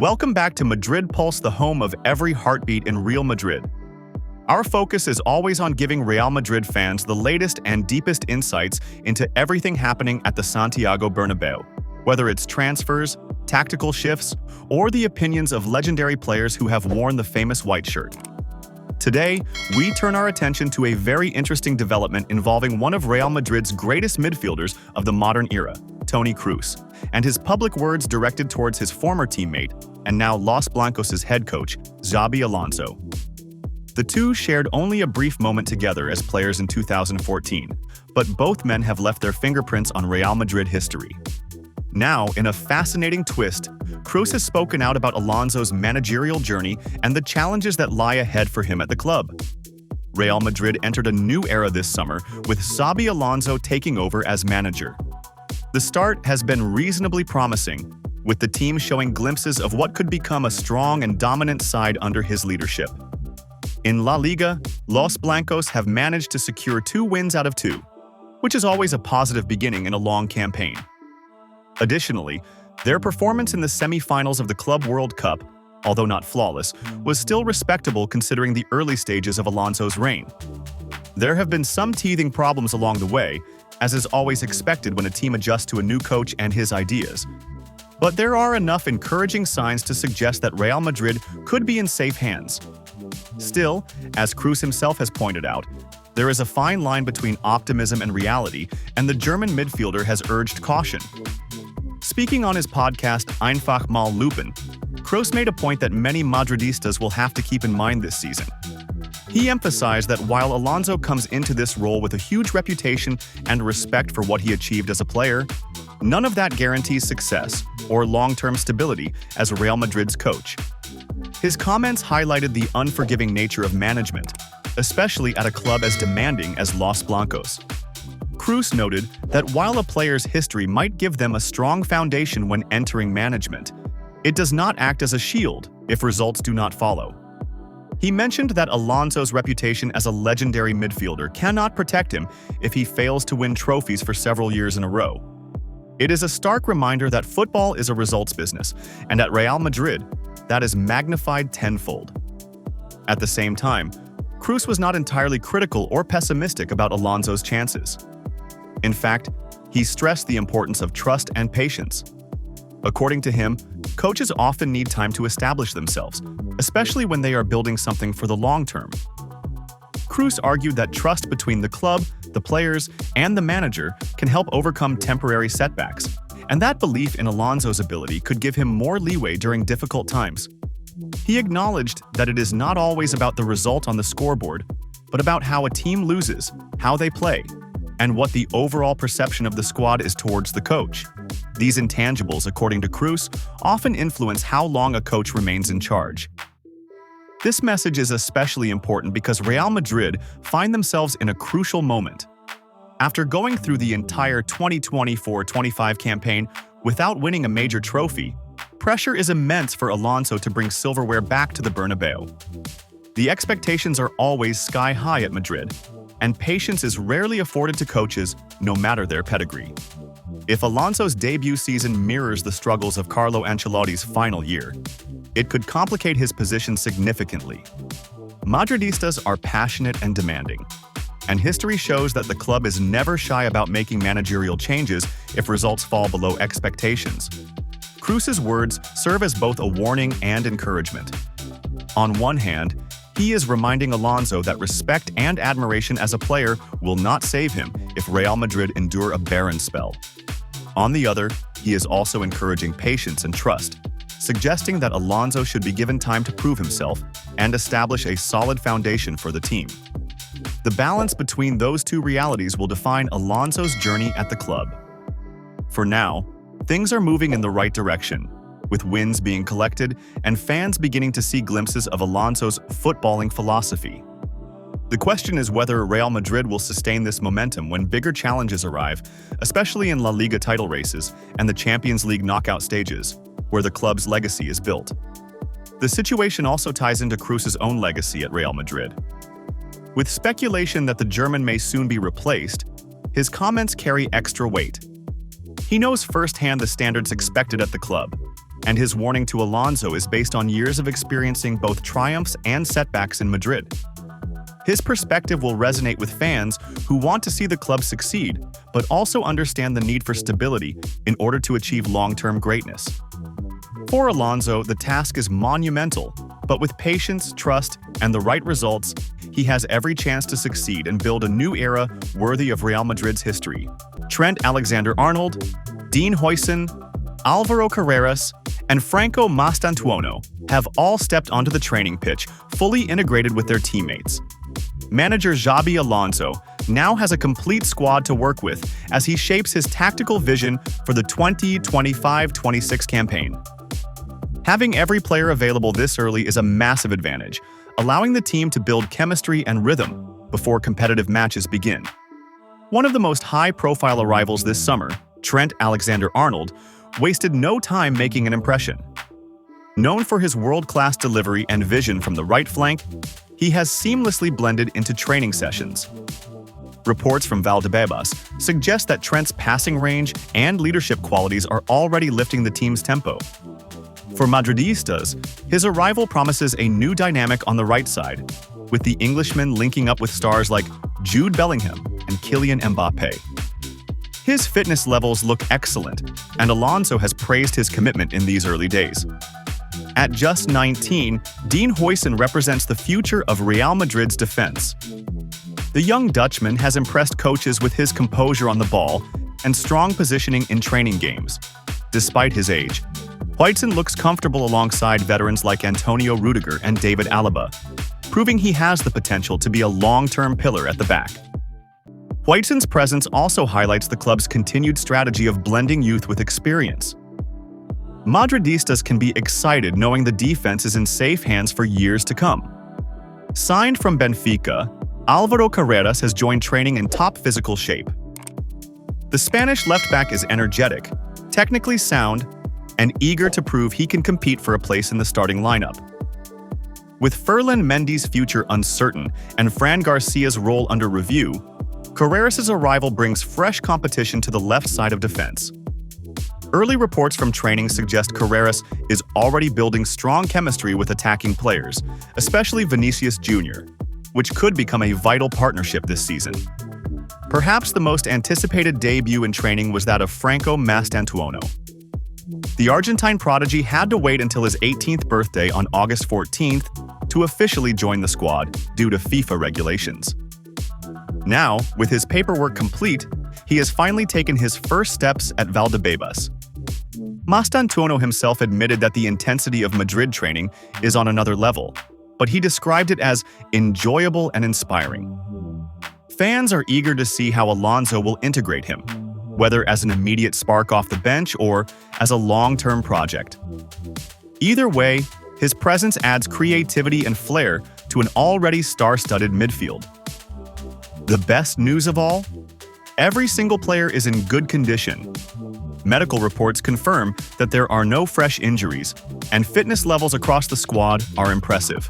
Welcome back to Madrid Pulse, the home of every heartbeat in Real Madrid. Our focus is always on giving Real Madrid fans the latest and deepest insights into everything happening at the Santiago Bernabeu, whether it's transfers, tactical shifts, or the opinions of legendary players who have worn the famous white shirt. Today, we turn our attention to a very interesting development involving one of Real Madrid's greatest midfielders of the modern era, Toni Kroos, and his public words directed towards his former teammate and now Los Blancos' head coach, Xabi Alonso. The two shared only a brief moment together as players in 2014, but both men have left their fingerprints on Real Madrid history. Now, in a fascinating twist, Kroos has spoken out about Alonso's managerial journey and the challenges that lie ahead for him at the club. Real Madrid entered a new era this summer, with Xabi Alonso taking over as manager. The start has been reasonably promising, with the team showing glimpses of what could become a strong and dominant side under his leadership. In La Liga, Los Blancos have managed to secure 2 wins out of 2, which is always a positive beginning in a long campaign. Additionally, their performance in the semi-finals of the Club World Cup, although not flawless, was still respectable considering the early stages of Alonso's reign. There have been some teething problems along the way, as is always expected when a team adjusts to a new coach and his ideas. But there are enough encouraging signs to suggest that Real Madrid could be in safe hands. Still, as Kroos himself has pointed out, there is a fine line between optimism and reality, and the German midfielder has urged caution. Speaking on his podcast Einfach mal Lupen, Kroos made a point that many Madridistas will have to keep in mind this season. He emphasized that while Alonso comes into this role with a huge reputation and respect for what he achieved as a player, none of that guarantees success or long-term stability as Real Madrid's coach. His comments highlighted the unforgiving nature of management, especially at a club as demanding as Los Blancos. Kroos noted that while a player's history might give them a strong foundation when entering management, it does not act as a shield if results do not follow. He mentioned that Alonso's reputation as a legendary midfielder cannot protect him if he fails to win trophies for several years in a row. It is a stark reminder that football is a results business, and at Real Madrid, that is magnified tenfold. At the same time, Kroos was not entirely critical or pessimistic about Alonso's chances. In fact, he stressed the importance of trust and patience. According to him, coaches often need time to establish themselves, especially when they are building something for the long term. Kroos argued that trust between the club, the players, and the manager can help overcome temporary setbacks, and that belief in Alonso's ability could give him more leeway during difficult times. He acknowledged that it is not always about the result on the scoreboard, but about how a team loses, how they play, and what the overall perception of the squad is towards the coach. These intangibles, according to Kroos, often influence how long a coach remains in charge. This message is especially important because Real Madrid find themselves in a crucial moment. After going through the entire 2024-25 campaign without winning a major trophy, pressure is immense for Alonso to bring silverware back to the Bernabeu. The expectations are always sky high at Madrid, and patience is rarely afforded to coaches, no matter their pedigree. If Alonso's debut season mirrors the struggles of Carlo Ancelotti's final year, it could complicate his position significantly. Madridistas are passionate and demanding, and history shows that the club is never shy about making managerial changes if results fall below expectations. Kroos's words serve as both a warning and encouragement. On one hand, he is reminding Alonso that respect and admiration as a player will not save him if Real Madrid endure a barren spell. On the other, he is also encouraging patience and trust, suggesting that Alonso should be given time to prove himself and establish a solid foundation for the team. The balance between those two realities will define Alonso's journey at the club. For now, things are moving in the right direction, with wins being collected and fans beginning to see glimpses of Alonso's footballing philosophy. The question is whether Real Madrid will sustain this momentum when bigger challenges arrive, especially in La Liga title races and the Champions League knockout stages, where the club's legacy is built. The situation also ties into Kroos's own legacy at Real Madrid. With speculation that the German may soon be replaced, his comments carry extra weight. He knows firsthand the standards expected at the club, and his warning to Alonso is based on years of experiencing both triumphs and setbacks in Madrid. His perspective will resonate with fans who want to see the club succeed, but also understand the need for stability in order to achieve long-term greatness. For Alonso, the task is monumental, but with patience, trust, and the right results, he has every chance to succeed and build a new era worthy of Real Madrid's history. Trent Alexander-Arnold, Dean Huijsen, Álvaro Carreras, and Franco Mastantuono have all stepped onto the training pitch, fully integrated with their teammates. Manager Xabi Alonso now has a complete squad to work with as he shapes his tactical vision for the 2025-26 campaign. Having every player available this early is a massive advantage, allowing the team to build chemistry and rhythm before competitive matches begin. One of the most high-profile arrivals this summer, Trent Alexander-Arnold, wasted no time making an impression. Known for his world-class delivery and vision from the right flank, he has seamlessly blended into training sessions. Reports from Valdebebas suggest that Trent's passing range and leadership qualities are already lifting the team's tempo. For Madridistas, his arrival promises a new dynamic on the right side, with the Englishman linking up with stars like Jude Bellingham and Kylian Mbappé. His fitness levels look excellent, and Alonso has praised his commitment in these early days. At just 19, Dean Huijsen represents the future of Real Madrid's defense. The young Dutchman has impressed coaches with his composure on the ball and strong positioning in training games. Despite his age, Huijsen looks comfortable alongside veterans like Antonio Rudiger and David Alaba, proving he has the potential to be a long-term pillar at the back. Huijsen's presence also highlights the club's continued strategy of blending youth with experience. Madridistas can be excited knowing the defense is in safe hands for years to come. Signed from Benfica, Álvaro Carreras has joined training in top physical shape. The Spanish left-back is energetic, technically sound, and eager to prove he can compete for a place in the starting lineup. With Ferland Mendy's future uncertain and Fran Garcia's role under review, Carreras' arrival brings fresh competition to the left side of defense. Early reports from training suggest Carreras is already building strong chemistry with attacking players, especially Vinicius Jr., which could become a vital partnership this season. Perhaps the most anticipated debut in training was that of Franco Mastantuono. The Argentine prodigy had to wait until his 18th birthday on August 14th to officially join the squad due to FIFA regulations. Now, with his paperwork complete, he has finally taken his first steps at Valdebebas. Mastantuono himself admitted that the intensity of Madrid training is on another level, but he described it as enjoyable and inspiring. Fans are eager to see how Alonso will integrate him, whether as an immediate spark off the bench or as a long-term project. Either way, his presence adds creativity and flair to an already star-studded midfield. The best news of all? Every single player is in good condition. Medical reports confirm that there are no fresh injuries, and fitness levels across the squad are impressive.